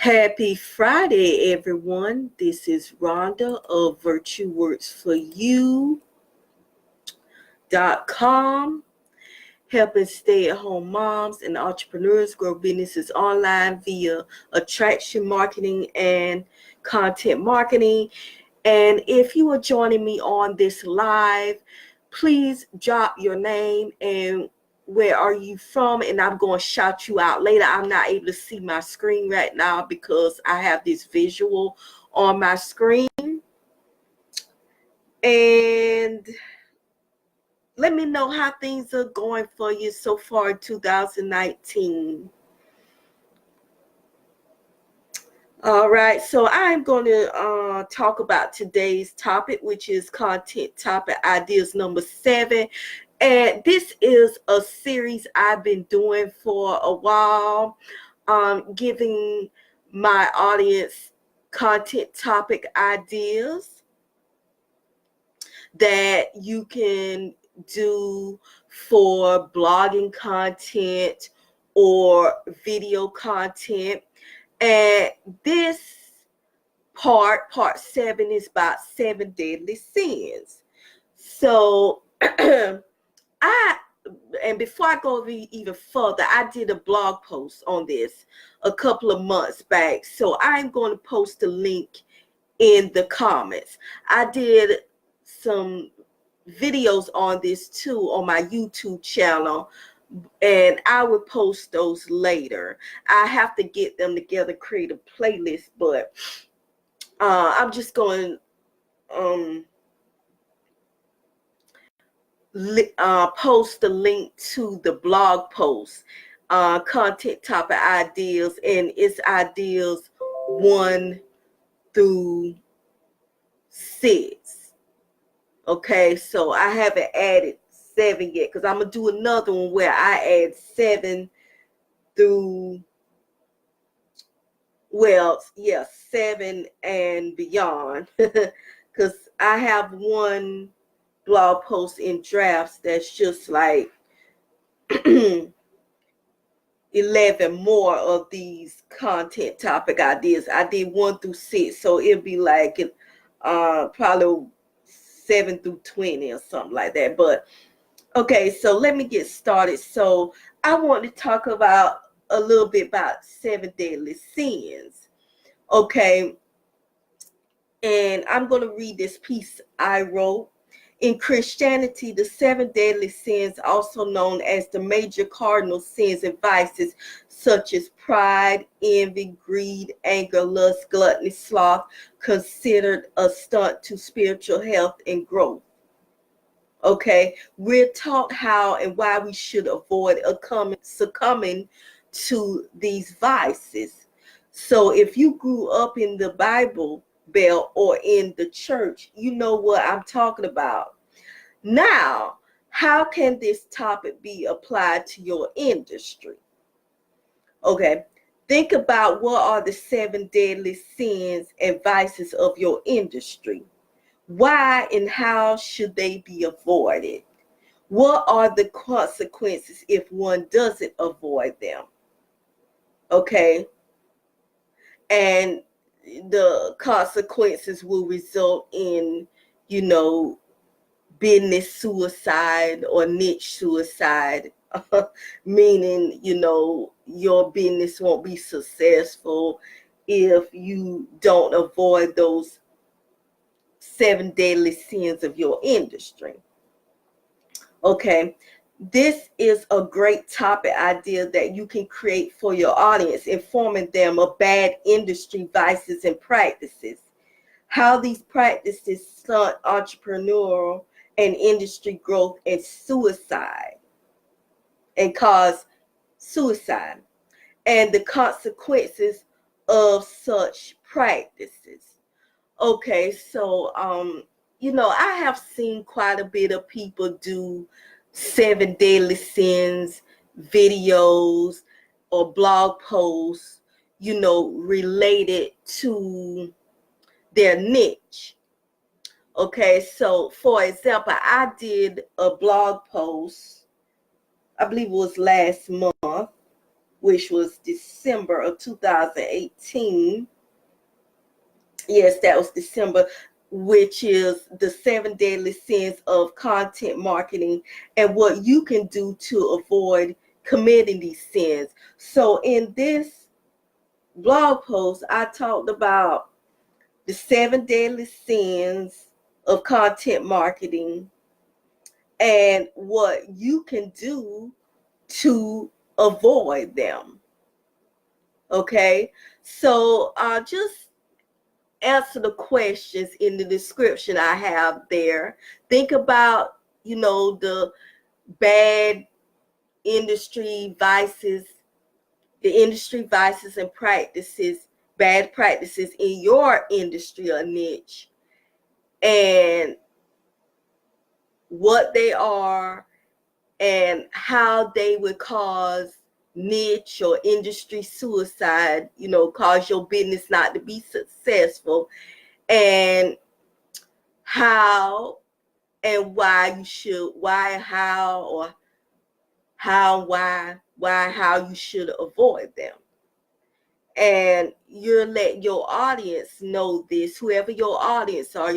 Happy Friday, everyone. This is Rhonda of Virtu Works Fore U.com, helping stay-at-home moms and entrepreneurs grow businesses online via attraction marketing and content marketing. And if you are joining me on this live, please drop your name and where are you from, and I'm going to shout you out later. I'm not able to see my screen right now because I have this visual on my screen. And let me know how things are going for you so far in 2019. All right, so I'm going to talk about today's topic, which is content topic ideas number 7. And this is a series I've been doing for a while, giving my audience content topic ideas that you can do for blogging content or video content. And this part 7, is about 7 deadly sins. So and before I go even further, I did a blog post on this a couple of months back. So I'm going to post a link in the comments. I did some videos on this too on my YouTube channel, and I will post those later. I have to get them together, create a playlist, but I'm just going post the link to the blog post, content topic ideas, and it's ideas 1 through 6. Okay, so I haven't added 7 yet because I'm gonna do another one where I add 7 through 7 and beyond, because I have one blog post in drafts that's just like 11 more of these content topic ideas. I did 1 through 6, so it'll be like probably 7 through 20 or something like that. But okay, so let me get started. So I want to talk about a little bit about 7 deadly sins. Okay, and I'm going to read this piece I wrote. In Christianity, the 7 deadly sins, also known as the major cardinal sins and vices, such as pride, envy, greed, anger, lust, gluttony, sloth, considered a stunt to spiritual health and growth. Okay, we're taught how and why we should avoid succumbing to these vices. So if you grew up in the Bible Belt or in the church, you know what I'm talking about. Now, how can this topic be applied to your industry? Okay, think about what are the 7 deadly sins and vices of your industry. Why and how should they be avoided? What are the consequences if one doesn't avoid them? Okay, and the consequences will result in, business suicide or niche suicide, meaning, your business won't be successful if you don't avoid those 7 deadly sins of your industry. Okay, this is a great topic idea that you can create for your audience, informing them of bad industry vices and practices, how these practices stunt entrepreneurial and industry growth and suicide, and cause suicide, and the consequences of such practices. Okay, so I have seen quite a bit of people do 7 deadly sins videos or blog posts, related to their niche. Okay, so for example, I did a blog post, I believe it was last month, which was December of 2018. Yes, that was December, which is the 7 deadly sins of content marketing and what you can do to avoid committing these sins. So in this blog post, I talked about the 7 deadly sins of content marketing and what you can do to avoid them. Okay, so just answer the questions in the description I have there. Think about, the bad industry vices, the industry vices and practices, bad practices in your industry or niche, and what they are and how they would cause niche or industry suicide, cause your business not to be successful, and how and why you should, how you should avoid them. And you're letting your audience know this, whoever your audience are,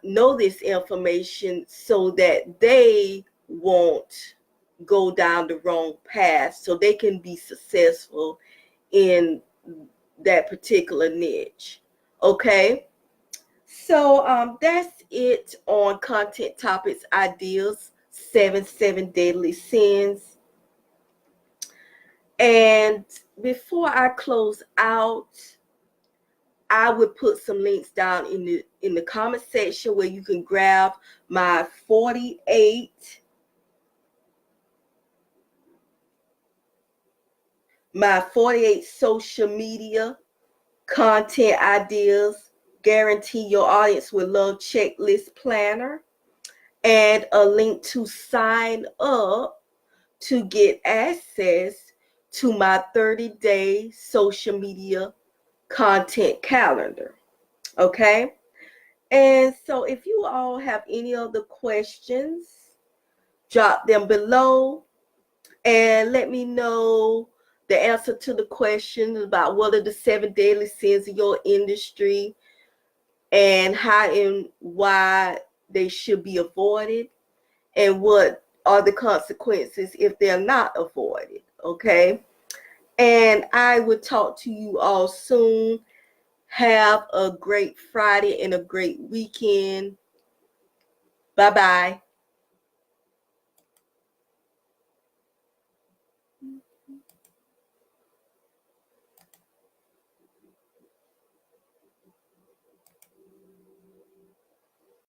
know this information so that they won't go down the wrong path, so they can be successful in that particular niche. Okay, so that's it on content topics ideas, seven deadly sins. And before I close out, I would put some links down in the comment section where you can grab my 48 social media content ideas, guarantee your audience will love checklist planner, and a link to sign up to get access to my 30-day social media content calendar. Okay? And so if you all have any other questions, drop them below and let me know the answer to the question about what are the 7 deadly sins of your industry and how and why they should be avoided, and what are the consequences if they're not avoided. Okay? And I will talk to you all soon. Have a great Friday and a great weekend. Bye-bye.